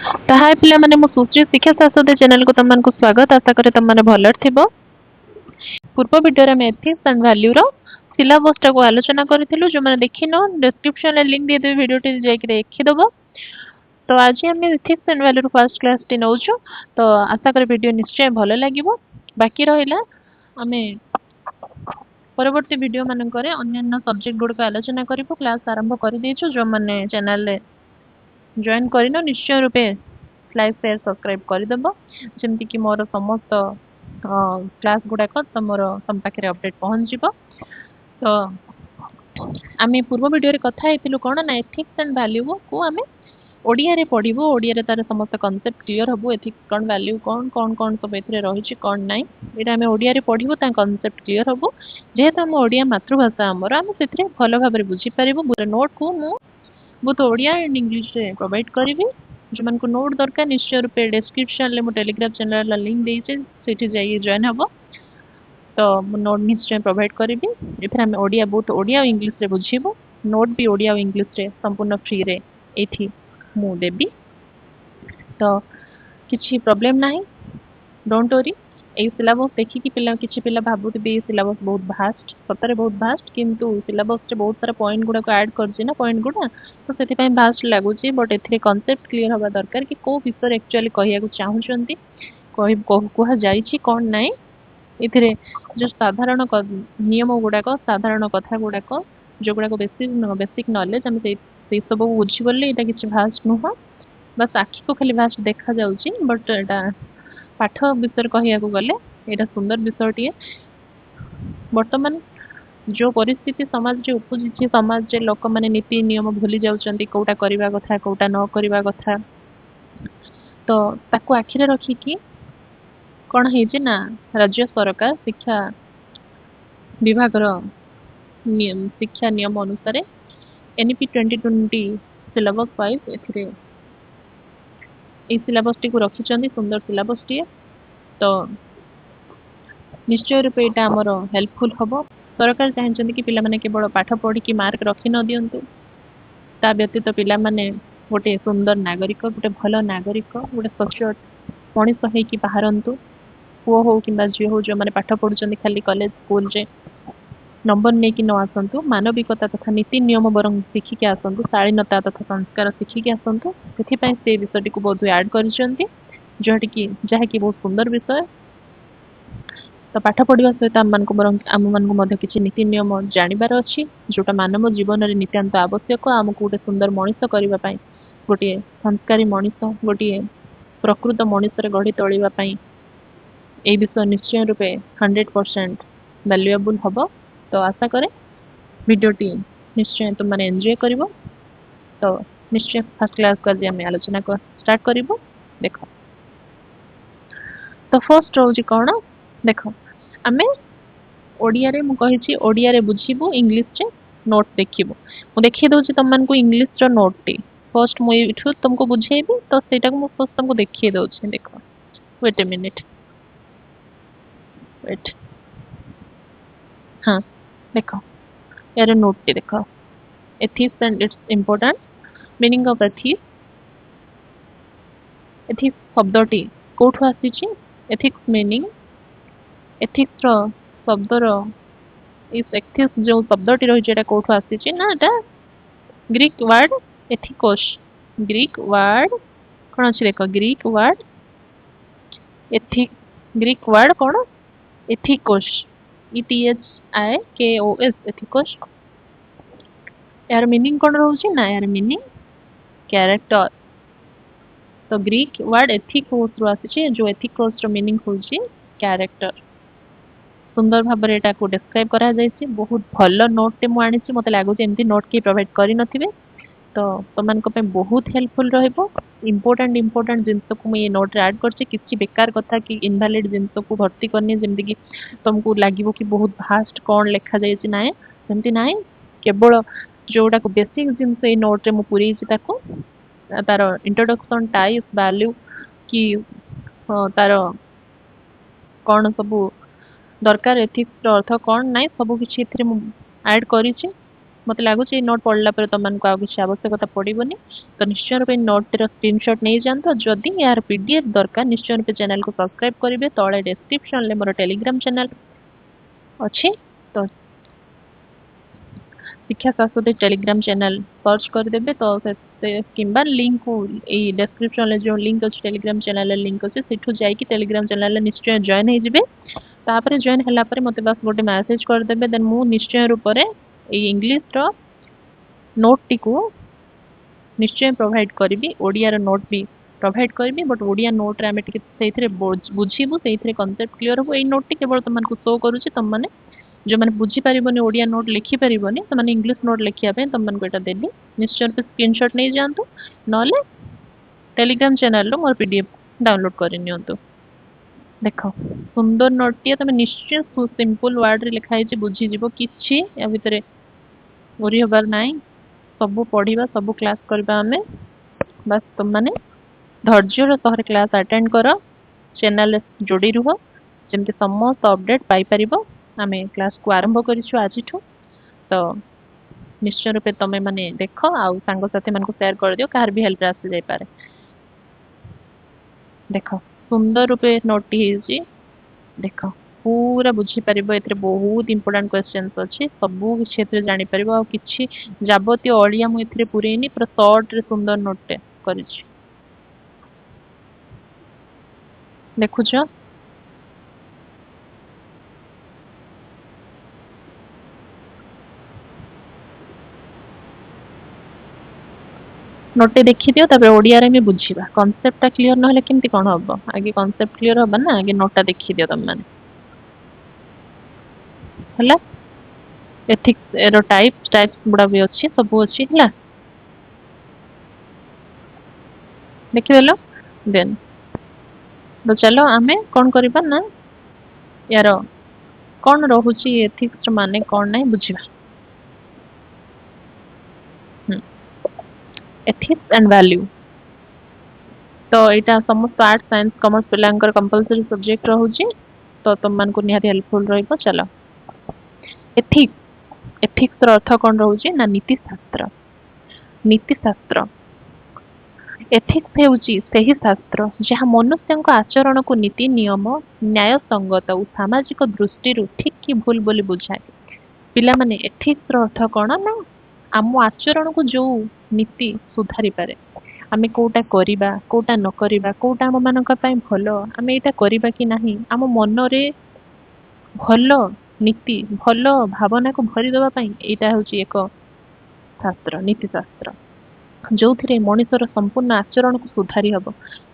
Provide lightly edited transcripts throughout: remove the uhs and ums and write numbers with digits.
तो हाय पिला माने मो सुश्री शिक्षा शाश्वत चैनल को तुमको स्वागत। आशा करे तुम माने भल थिबो। पूर्व वीडियो रे हम एथिक्स एंड वैल्यू रो सिलेबस को आलोचना करथिलु। जो माने देखिनो डिस्क्रिप्शन रे लिंक दे देबे, वीडियो टी जाय के देखि दबो। तो आज हम एथिक्स एंड वैल्यू रो फर्स्ट क्लास टी नउछु। तो आशा करे वीडियो निश्चय भल लागिवो। बाकी रहिला हमें परवर्ती वीडियो मानन करे अन्य सब्जेक्ट गुड को आलोचना करिवो। क्लास आरंभ कर देछु। जो माने चैनल रे जॉइन करिनो निश्चय रूपे लाइक शेयर सब्सक्राइब करदेव, जमती कि मोर समस्त क्लास गुड़ाक तुम पाखे अपडेट पहुँच। तो आम पूर्व वीडियो कथा कौन ना एथिक्स एंड वैल्यू को आम ओडिया रे पढ़ू। ओडिया तार समस्त कनसेप्ट क्लीयर हबू। एथिक्स कौन वैल्यू कौन कौन कौन सब ए रही कौन ना ये आम ओडिया रे पढ़ू, कनसेप्ट क्लीयर हबू। जेहेतु आम ओडिया मातृभाषा आमर आम से भल भाव बुझीपारू। नोट को बहुत ओडिया एंड इंग्लिश रे प्रोवाइड करी। जो मन को नोट दरकार निश्चय रूपे डिस्क्रिप्शन ले मो टेलीग्राम चैनल ला लिंक देइछे, सेठी जाई जॉइन हबो। तो मो नोट निश्चय प्रोवाइड करी। एथरे हम ओडिया बहुत ओडिया और इंग्लिश रे बुझीबो। नोट भी ओडिया और इंग्लिश रे संपूर्ण फ्री रे एठी मु देबी। तो किछि प्रॉब्लम नाही, डोंट वरी। এই सिलेबस देखिकी पिला किछि पिला भाबुथिबे सिलेबस बहुत भास्ट, सतरे बहुत भास्ट, किंतु सिलेबस रे बहुत सारा पॉइंट गुडा को ऐड करछि ना पॉइंट गुडा, तो सेति पय भास्ट लागुछि। बट एथिरे कांसेप्ट क्लियर हबा दरकार कि को विषय एक्चुअली कहिया को चाहुचंती, कुहा जाइछि कोन नाही। एथिरे जो साधारण नियम गुडाक, साधारण कथा गुडाक, जो गुडाक बेसिक नॉलेज हम से सब बुझी बोली एटा किछि भास्ट नुह। बस आखि को खाली भास्ट देखा जाउछि, बट एटा पाठ विषय कहिया को गले एटा सुंदर विषयटी। वर्तमान जो परिस्थिति समाज रे उपजिछि, समाज रे लोक माने नीति नियम भूली जाउचंती, कोटा करिवा कथा कोटा न करिवा कथा। तो ताको आखिरे रखिकी कौन है ना राज्य सरकार शिक्षा विभाग शिक्षा नियम अनुसार एनईपी 2020 सिलेबस वाइज ए सिलेबस टी को रखिछंती। सुंदर सिलेबस टी। तो निश्चय रूपे एटा हमर हेल्पफुल हबो। सरकार चाहछंती कि पिला माने केवल पाठ पढ़ी कि मार्क रखि न दियंतु, ता व्यतीत पिला माने गोटे सुंदर नागरिक, गोटे भल नागरिक, गोटे सचोट मनीष होइकि बाहरंतु। पुओ हो कि झील हो जो मैंने पाठ पढ़ुं खाली कॉलेज स्कूल रे नंबर नहीं कि न आसतु, मानविकता तथा नीति नियम बरং शिखिकी आसतु, शालीनता तथा संस्कार शिखिकी आसतु। से विषय को बहुत ऐड कर जहाँकि बहुत सुंदर विषय। तो पाठ पढ़ा सहित आम मान किसी नीति नियम जानवर अच्छी, जोटा मानव जीवन में नितांत आवश्यक। आमको गोटे सुंदर मनीष करने, गोटे संस्कारी मनीष, गोटे प्रकृत मनीष गढ़ी तोड़ाई ए विषय निश्चय रूपे 100% वैल्यूएबल हम। तो आशा करे वीडियोटी निश्चय तुम मैंने एंजॉय कर। तो निश्चय फर्स्ट क्लास कर आम आलोचना स्टार्ट करूँ। देख तो फर्स्ट रोज कौन देख आम ओडिया रे मुझे ओडिया रे बुझीबू, इंग्लिश रे नोट देखिबू। मु देखि दउछि तुमको इंग्लिश रो नोट टी। फर्स्ट मुझे तुमको बुझेबी, तो सेटा को फर्स्ट तुमको देखिए दउछि। देख वेट ए मिनिट, वेट। हाँ देख यार नोट टी देख। Ethics and its important meaning of ethics. Ethics शब्दटी कोठु आसीछि? एथिक्स मीनिंग एथिक्स रो शब्दर इस एथिक्स जो शब्दटी रही है कोठु आसीछि ना, एटा ग्रीक वर्ड एथिकोस। ग्रीक वर्ड कौन अच्छी देख, Greek word ethic, Greek word कौन एथिकोस, ETHIKOS एथिकोस। यार मीनिंग कौन रोचे ना, यार मीनिंग कैरेक्टर। तो ग्रीक वर्ड एथिकोस रो आसीछि, जो एथिकोस रो मीनिंग होची कैरेक्टर। सुंदर भाव में को डिस्क्राइब करा जायछि। बहुत भल नोट टे मु आनिछि, मते लागुछि एमती नोट के प्रोवाइड करि नथिबे। तो तुमको पे बहुत हेल्पफुल रहिबो। इंपोर्टेंट जिनस को मुझे नोट रे ऐड करछि। किछि बेकार कथा कि इनवैलिड जिनस को भर्ती करनी, जेमति कि तुमको लागिवो कि बहुत भास्ट कौन लिखा जायछि नाय, सेमति नाय। केवल जोटा को बेसिक जिनस ए नोट रे मु पुरैछि ताको तार इंट्रोडक्शन, टाइप, वैल्यू कि तार कौन सब दरकार, एथिक्स अर्थ कौन नाय, सब किछि एथिरे मु ऐड करिछि। मत लगुच नोट पढ़ला तुमको आगे किसी आवश्यकता पड़ोनी। तो निश्चय रूप नोट स्क्रीनशॉट नहीं जातु। जदि यार पीडीएफ दरकार निश्चय रूप चैनल को सब्सक्राइब करेंगे। तले डिस्क्रिप्शन मोर टेलीग्राम चैनल अच्छी। तो शिक्षा शाश्वती टेलीग्राम चैनल सर्च करदे तो किंबा लिंक को डिस्क्रिप्शन जो लिंक अच्छे टेलीग्राम चैनल लिंक अच्छे सेठू जाइए टेलीग्राम चैनल निश्चय जॉइन हो जॉइन है मत बस गोटे मैसेज करदे देन मु निश्चय रूप से इंग्लिश रो नोट टी को निश्चय प्रोवाइड करी ओडिया नोट भी प्रोवाइड करी बट ओडिया नोट रे आम टे बुझीबू से कनसेप्ट क्लीयर हो। नोट टी केवल तुमको शो करुच्ची तुम मैंने जो मैंने बुझीपारे ओडिया नोट लिखिपारे से इंग्लिश नोट लिखापी तुमको यहाँ देली निश्चय स्क्रीनशॉट नहीं जातु ना टेलीग्राम चैनल मोर पीडीएफ डाउनलोड करनी। देख सुंदर नोट टी तुम निश्चय सिंपल वर्ड रे लिखाई बुझीज कि या भितर ओरी हबार ना सब पढ़ा सब क्लास करवा आम बस तुम मैंने धैर्यर सह क्लास अटेंड कर चैनल जोड़ी रुह जमी समस्त अपडेट पाइपर आम क्लास को आरंभ करूँ आज। तो निश्चय रूपे तुम मैंने देख आउ सांगसाथी मान शेयर कर दियो कहार भी हेल्प आसी जाए। देख सुंदर रूपे नोट देख पूरा बुझीपार ए बहुत इंपोर्टाट क्वेश्चन अच्छी सब किसी जापर कि जबत अड़िया मुझे पूरेनी पूरा सर्ट रे सुंदर नोटे कर देखुच नोटे देखी दियो तापर ओडिया रे बुझीबा कॉन्सेप्ट क्लियर ना केमती कौन हम आगे कॉन्सेप्ट क्लियर हम ना आगे नोटा देखी दियो तुम मैंने है एथिक्स एरो टाइप्स टाइप्स गुड़ा भी अच्छी सब अच्छी है देखिदेल देन। तो चलो आम कौन करवा ना यार कौन रोचे एथिक्स माने कौन ना बुझा एथिक्स एंड वैल्यू। तो यहाँ समस्त आर्ट साइंस कॉमर्स पिलांकर कंपलसरी सब्जेक्ट रोचे तो तुम मानक निहाती हेल्पफुल रहिबो। चलो एथिक्स एथिक्स अर्थ कौन रोचे ना नीति शास्त्र। नीति शास्त्र एथिक्स हेउची सही शास्त्र जहाँ मनुष्य आचरण को नीति नियम न्याय संगत और सामाजिक दृष्टि ठीक कि भूल बोली बुझाए। पिला माने एथिक्स अर्थ कौन ना आम आचरण को जो नीति सुधारी पारे आमे कोटा करिबा कोटा न करिबा कोटा आम मानक पई भलो आमे एटा करिबा कि नाही आम मन रे भलो नीति भलो भावना को भरी देबा पई एटा होची एक शास्त्र नीति शास्त्र जो थे मनुष्यर संपूर्ण आचरण को सुधारी हम।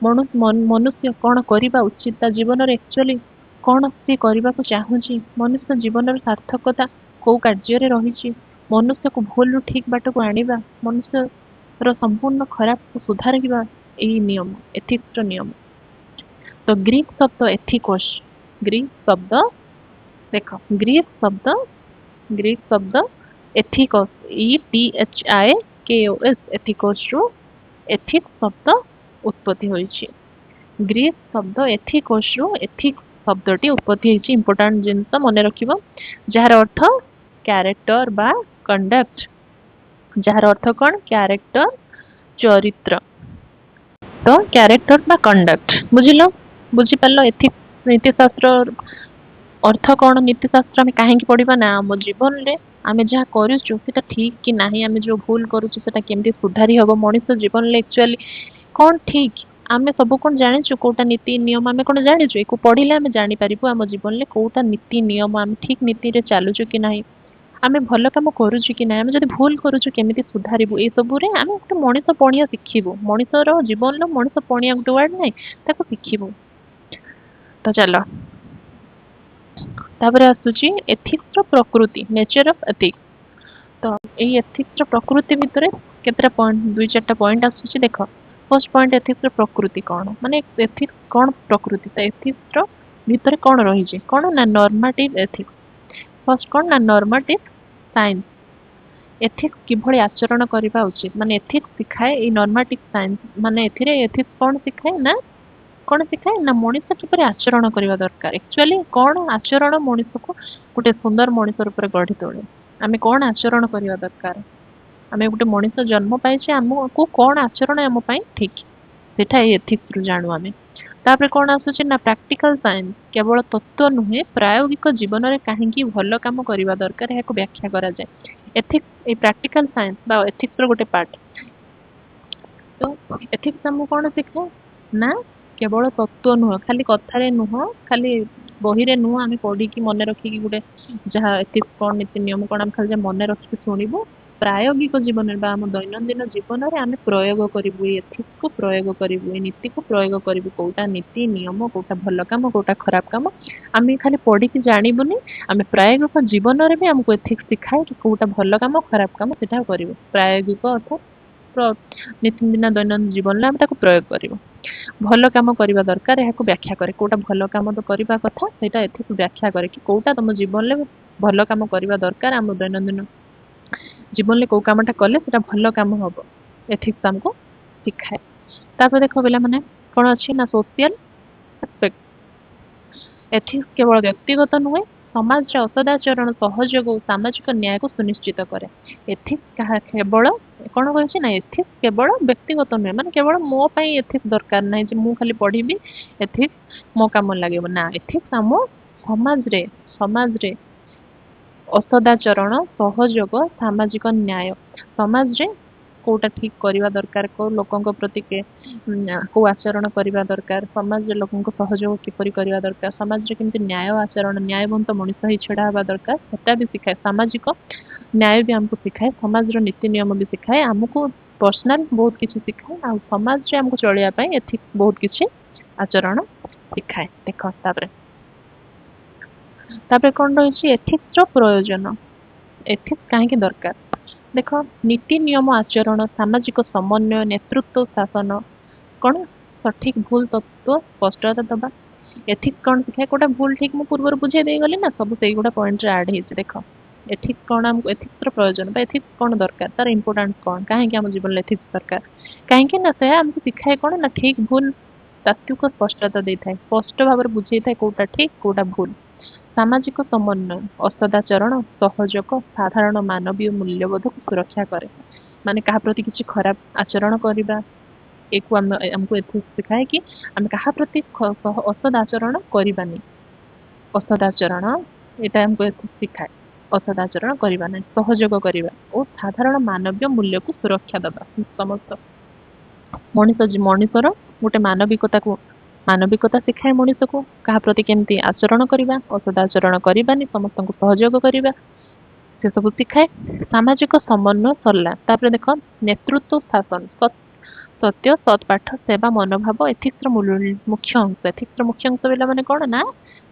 मनुष्य कौन करवा उचित जीवन में एक्चुअली कौन सी करने को चाहूँगी मनुष्य जीवन सार्थकता कौ कार्य रही मनुष्य को भूल ठीक बाट को आनिबा मनुष्य संपूर्ण खराब को सुधार यही नियम एथिक्स नियम। तो ग्रीक शब्द एथिकोस ग्रीक शब्द देख ग्रीक शब्द एथिकोस ETHIKOS एथिकोस रु एथिक्स शब्द उत्पत्ति होइछि। ग्रीक शब्द एथिकोस रु एथिक्स शब्दटी उत्पत्ति होइछि। इंपोर्टेंट जिनस मने रखिबो जार अर्थ कैरेक्टर बा कंडक्ट जार अर्थ कौन कैरेक्टर चरित्र। तो कैरेक्टर बा कंडक्ट बुझिलो बुझी पारलो एथिक्स नीतिशास्त्र अर्थ कौन नीतिशास्त्र आम कहीं पढ़ा ना आम जीवन में आम जहाँ करूँ ठीक कि नहीं आम जो भूल करूँ केमती सुधारी हम मनुष्य जीवन में एक्चुअली कौन ठीक आम सब कौन जाचु कौटा नीति नियम आम कौन जाचु एक पढ़ले आम जापर आम जीवन में कौटा नीति नियम आम ठीक नीति रे चलुचु कि नहीं आम भल कम करुचु कि ना आम जब भूल करुचु केमिति सुधारिबु ए सबुरे आम गोटे मनीष पणिया शिखिबु मनीषर जीवन मनीष पणिया गोटे वर्ड ना ताको शिखिबु। तो चलो तापर आसुची एथिक्स रो प्रकृति नेचर ऑफ एथिक्स। तो एई एथिक्स रो प्रकृति भितरे केतरा पॉइंट दुई चारटा पॉइंट आसुची देखो। फर्स्ट पॉइंट एथिक्स रो प्रकृति कौन माने एथिक्स कौन प्रकृति तो एथिक्स रो भितरे कौन रही जे कौन ना नॉर्मेटिव एथिक्स। फर्स्ट कौन ना नॉर्मेटिव साइंस एथिक्स किभଳି आचरण करबा उचित माने एथिक्स सिखाए ए नॉर्मेटिव साइंस माने एथिरे एथिक्स कौन सिखाए ना मनुष्य किपरि आचरण करबा दरकार एक्चुअली कौन आचरण मनुष्य को गोटे सुंदर मनुष्य रूप गढ़ी तोड़े आमे कौन आचरण करवा दरकार आमे गोटे मनीष जन्म पाइछे आमको कौन आचरण आम ठीक सेटा एथिक्स रु जानू आमे तापर कौन आसुछि ना प्रैक्टिकल साइंस केवल तत्व नुहे प्रायोगिक जीवन रे काहेकि भल काम करवा दरकार याको व्याख्या करा जाय एथिक्स ए प्रैक्टिकल साइंस बा एथिक्स रो गोटे पार्ट तो एथिक्स हमको कौन शिखाए ना केवल तत्व नुह खाली कथारे नुह खाली बही रे नुह आमे पढ़ी कि मन रखी कि गोटे जहाँ एथिक्स कौन नीति नियम कौन आम खाली मन रखी शुणबू प्रायोगिक जीवन में आम दैनंदिन जीवन में आम प्रयोग करूँ एथिक्स को प्रयोग करूँ नीति को प्रयोग करूँ कौटा नीति नियम कौटा भल कम कौटा खराब कम आम खाली पढ़ी जानबुनी आम प्रायोगिक जीवन में भी आमको एथिक्स शिखाए कि कौटा भल कम खराब कम से करूँ प्रायोगिक अर्थ नीतिदिन दैनंदिन जीवन में आम प्रयोग करूँ भल कम करवा दरकार यहाँ व्याख्या करे कौटा भल कम तो करवा कथा सेटा एथिक्स व्याख्या करे कि कौटा तुम जीवन में भल कम करवा दरकार आम दैनंदिन जीवन में कौ कामटा कले सेटा भल कम हम एथिक्स आमको शिखाए तापर देख पे मैंने कौन अच्छी ना सोशल एस्पेक्ट एथिक्स केवल व्यक्तिगत नुहे समाज असदाचरण सहयोग और सामाजिक न्याय को सुनिश्चित करे एथिक्स केवल कौन कहे ना एथिक्स केवल व्यक्तिगत नुहे माने केवल मो पाई एथिक्स दरकार ना मु खाली पढ़ी एथिक्स मो काम लगे ना एथिक्स आम समाज रे असदाचरण सहयोग सामाजिक न्याय समाज रे कोटा ठीक करवा दरकार को लोकों प्रति के को आचरण करवा दरकार समाज रे लोकों को सहयोग किपरि करवा दरकार समाज रे केमति न्याय आचरण न्यायवंत मनुष्य ही छड़ा हवा दरकार सेटा भी सिखाए सामाजिक न्याय भी हमको सिखाए समाज रो नीति नियम भी सिखाए हमको पर्सनल बहुत किसी सिखाए आ समाज रे हमको चलिया पई एथिक्स बहुत किसी आचरण सिखाए देख तापर कौन रही एथिक्स रो प्रयोजन एथिक्स कहीं दरकार देख नीति नियम आचरण सामाजिक समन्वय नेतृत्व शासन कौन सठिक भूल तत्व स्पष्टता दबा एथिक्स कौन सिखाए कोटा भूल ठीक मु पूर्व बुझे दे गली ना सब से गोटा पॉइंट रे ऐड हेछि देख एथिक्स कौन हमको एथिक्स रो प्रयोजन बा एथिक्स कौन दरकार तार इंपोर्टेंस कौन कहीं हम जीवन एथिक्स दरकार कहीं ना से हमको सिखाए कौन ना ठीक भूल तात्विक स्पष्टता दे थाए स्पष्ट भाव बुझे थाए कोटा ठीक कोटा भूल सामाजिक समन्वय असदाचरण सहयोग साधारण मानवीय मूल्यबोध को सुरक्षा करे माने कहा प्रति किसी खराब आचरण करबा एक हमको एथिक्स सिखाए कि आम कहा प्रति असदाचरण करबानी असदाचरण एटा हमको एथिक्स सिखाए असदाचरण करबा नहीं सहयोग करबा और साधारण मानवीय मूल्य को सुरक्षा दबा समस्त मनीषर गोटे मानविकता शिखाए मनीष को कहा प्रति केमती आचरण करबा असदाचरण करबानी समस्त को सहयोग करबा से सब शिखाए सामाजिक समन्वय सरला तापर देख नेतृत्व शासन सत्य सत्पाठ सेवा मनोभाव एथिक्स मुख्य अंश एथिक्स मुख्य अंश बेला माने कौन ना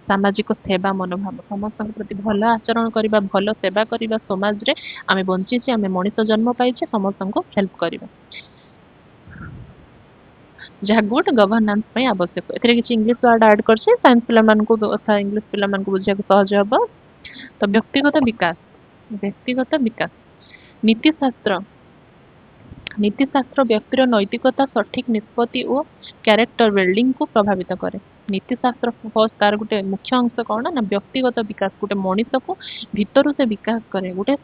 सामाजिक सेवा मनोभाव समस्त प्रति भल आचरण करबा भल सेवा करबा समाज रे आमे बंची आमे मनीष जन्म पाइछे समस्त को हेल्प करबा जहाँ गुड गवर्नेंस में आवश्यक एथिरे किछि इंग्लिश वर्ड ऐड करछे साइंस पिला मान को अथा इंग्लिश पिला मान को बुझिया सहज हबो तो व्यक्तिगत विकास नीति शास्त्र व्यक्तिर नैतिकता सठिक निष्पत्ति और कैरेक्टर बिल्डिंग को प्रभावित करे नीति शास्त्र फर्स्ट तार गोटे मुख्य अंश कौन ना व्यक्तिगत विकास गोटे मनीष को भीतर से विकास करे गोटे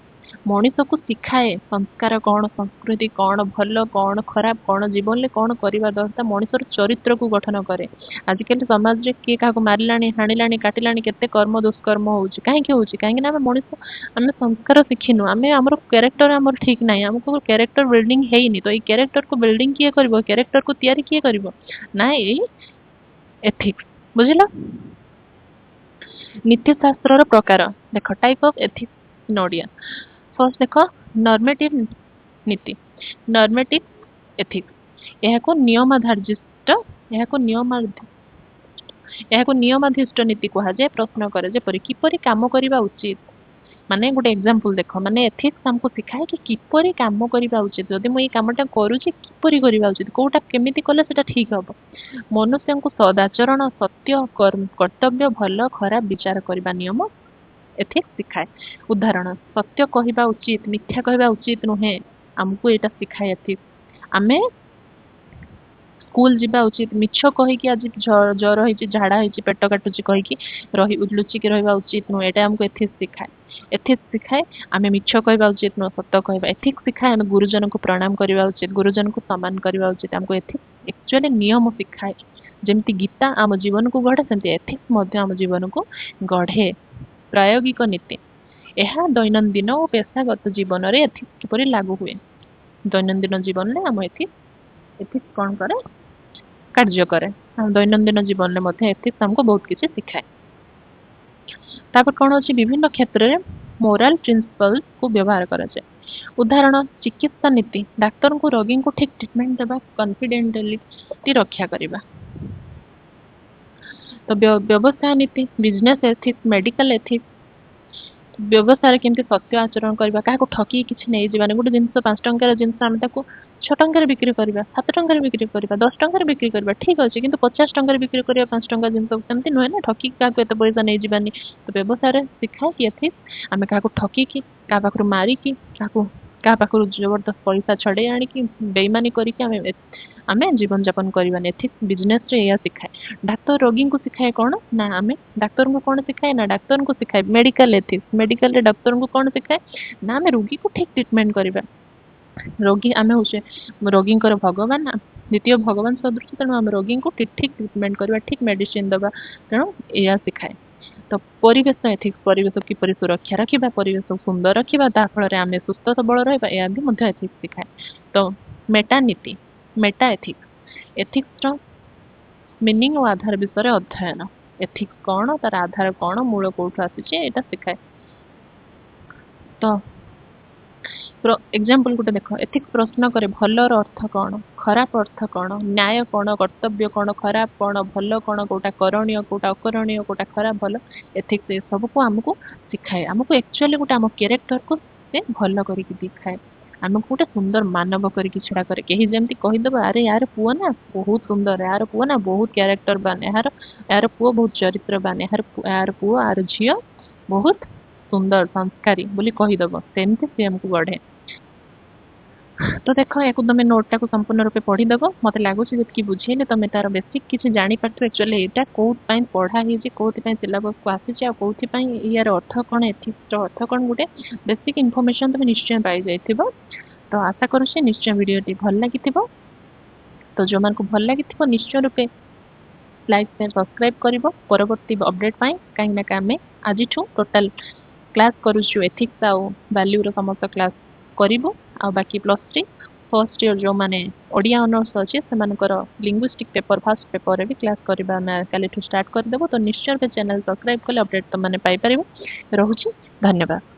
मनीष को शिखाए संस्कार कौन संस्कृति कौन भल कौन खराब कौन जीवन में कौन करवा दरकार मनीषर चरित्र को गठन करे आजिकल समाज रे किए क्या मारिलाणी हाणिलाणी काटिलाणी केते कर्म दुष्कर्म होउची कहीं ना मनीष आम संस्कार शिखिनु आम आम कैरेक्टर आम ठीक ना आमको कैरेक्टर बिल्डिंग है तो ये कैरेक्टर को बिल्डिंग किए कर कैरेक्टर को तैयारी किए कर ना एथिक्स बुझिल नीति शास्त्र प्रकार देख टाइप ऑफ एथिक्स नोडिया फर्स्ट देख नॉर्मेटिव नीति नॉर्मेटिव एथिक्स यह को नियमाधिष्ट नीति कहा जाए प्रश्न करे जेपरि किपरि काम करबा उचित माने गोटे एग्जांपल देख माने एथिक्स हमको सिखाए कि किपरि काम करबा उचित जदि मैं ये कामटा करूची किपरि करबा उचित कोटा केमिति कले सेटा ठीक हबो मनुष्य को सदाचरण सत्य कर्तव्य भल खराब विचार करबा नियम एथिक्स सिखाए उदाहरण सत्य कहवा उचित मिथ्या कहवा उचित नुहे आमको यहाँ सिखाए एथिक्स आमे स्कूल जीवा उचित मिछ कहीकि आज जर होइछि झाड़ा होइछि पेट काटुछि कहीकि रही लुचिकी रहिबा उचित नुह एटा हमको एथिक्स सिखाए आमे मिछ कहबा उचित नुह सत्य कहबा एथिक्स सिखाए आमे गुरुजन को प्रणाम करबा उचित गुरुजन को सम्मान करबा उचित हमको एथिक्स एक्चुअली नियम सिखाए जेमती गीता आम जीवन को गढ़े सेमती एथिक्स मध्य आम जीवन को गढ़े प्रायोगिक नीति यह दैनंदिन और पेशागत जीवन रे एथिक्स किपरि लागू हुए दैनंदिन जीवन में आम एथिक्स कौन करे कार्य करे हम दैनंदिन जीवन में मध्य एथिक्स हमको बहुत किसी सिखाए तापर कौन अच्छी विभिन्न क्षेत्र में मोराल प्रिंसिपल्स को व्यवहार करा जाए उदाहरण चिकित्सा नीति डाक्तर को रोगी को ठीक ट्रीटमेंट देबा कॉन्फिडेंटलिटी रक्षा करबा तो व्यवसाय नीति बिजनेस एथिक्स मेडिकल एथिक्स व्यवसाय केमती सत्य आचरण करबा काको ठकी किछि नै जीवाने गोटे जिंस 5 टंकार जिंस हम ताको 6 टंकार बिक्री करबा 7 टंकार बिक्री करबा 10 टंकार बिक्री करबा ठीक अछि किंतु 50 टंकार बिक्री करबा 5 टंका जिंस सेमती नय ना ठकी काको एते पैसा नै जीवानी तो व्यवसाय रे सिखा कि एथि आमे काको ठकी कि का पाखरु मारी कि काको का पाखरु जबरदस्त पैसा छडे आनी कि बेईमानी करी कि आमे जीवन यापन करबा एथिक्स बिजनेस रे या सिखाए डाक्टर रोगी को सिखाए कौन ना आमे डाक्टर को कौन सिखाए ना डाक्टर को सिखाए मेडिकल एथिक्स मेडिकल रे डाक्टर को कौन सिखाए ना आमे रोगी को ठीक ट्रीटमेंट करबा रोगी आमे होचे रोगी भगवान द्वितीय भगवान सदृश तेणु आम रोगी को ठीक ठीक ट्रीटमेंट करबा ठीक मेडिसिन दबा तेणु या सिखाए तो परिवेश एथिक्स परिवेश किपरि सुरक्षा रखिबा परिवेश सुंदर रखिबा ता फल रे आमे सुस्थ सबल रहबा या भी मध्य एथिक्स सिखाए तो मेटा नीति मेटा एथिक्स एथिक्स रो मीनिंग और आधार विषय अध्ययन एथिक्स कौन तार आधार कौन मूल कोठु आसी एटा सिखाए तो एग्जांपल गोटे देख एथिक्स प्रश्न करे भलर अर्थ कौन खराब अर्थ कौन न्याय कौन कर्तव्य कौन खराब कौन भल कौन कोटा करणीय कोटा अकरणीय कोटा खराब भल एथिक्स ये सब को हमको सिखाए हमको एक्चुअली गोटे आम कैरेक्टर को से भल करके दिखाए आमको गोटे सुंदर मानव करके छड़ा करे कहीं जमती कहीदेव अरे यार पुओ ना बहुत सुंदर यार पुओ ना बहुत कैरेक्टर बान यार पुओ बहुत चरित्रवान यार पुओ यार झील बहुत सुंदर संस्कारी बोली कहीदेव सेमती सी हमको गढ़े तो देख या तुम नोटा को संपूर्ण रूपे पढ़ीदेव मत लगुच जी बुझे तुम तार बेसिक किसी जापर एक्चुअली यहाँ कौन पढ़ाई कौन सिलेबस को आसी कौन यार अर्थ कौन एथिक्स अर्थ कौन गोटे बेसिक इनफॉरमेशन तुम निश्चय पाई जाइथिबो तो आशा करुचे निश्चय वीडियोटी भल लगी तो जो मानक भल लगी निश्चय रूपे लाइक शेयर सब्सक्राइब कर परवर्ती अपडेट कहीं आम आज टोटाल क्लास करुचु एथिक्स आउ वैल्यू रो समस्त क्लास करिवु आ बाकी +3 फर्स्ट ईयर जो माने ओडिया ऑनर्स अच्छे से लिंग्विस्टिक पेपर फर्स्ट पेपर रे भी क्लास करबा ना काली स्टार्ट कर देबो तो निश्चय चैनल सब्सक्राइब कले अपडेट तो माने पाई परिबो रहूची धन्यवाद।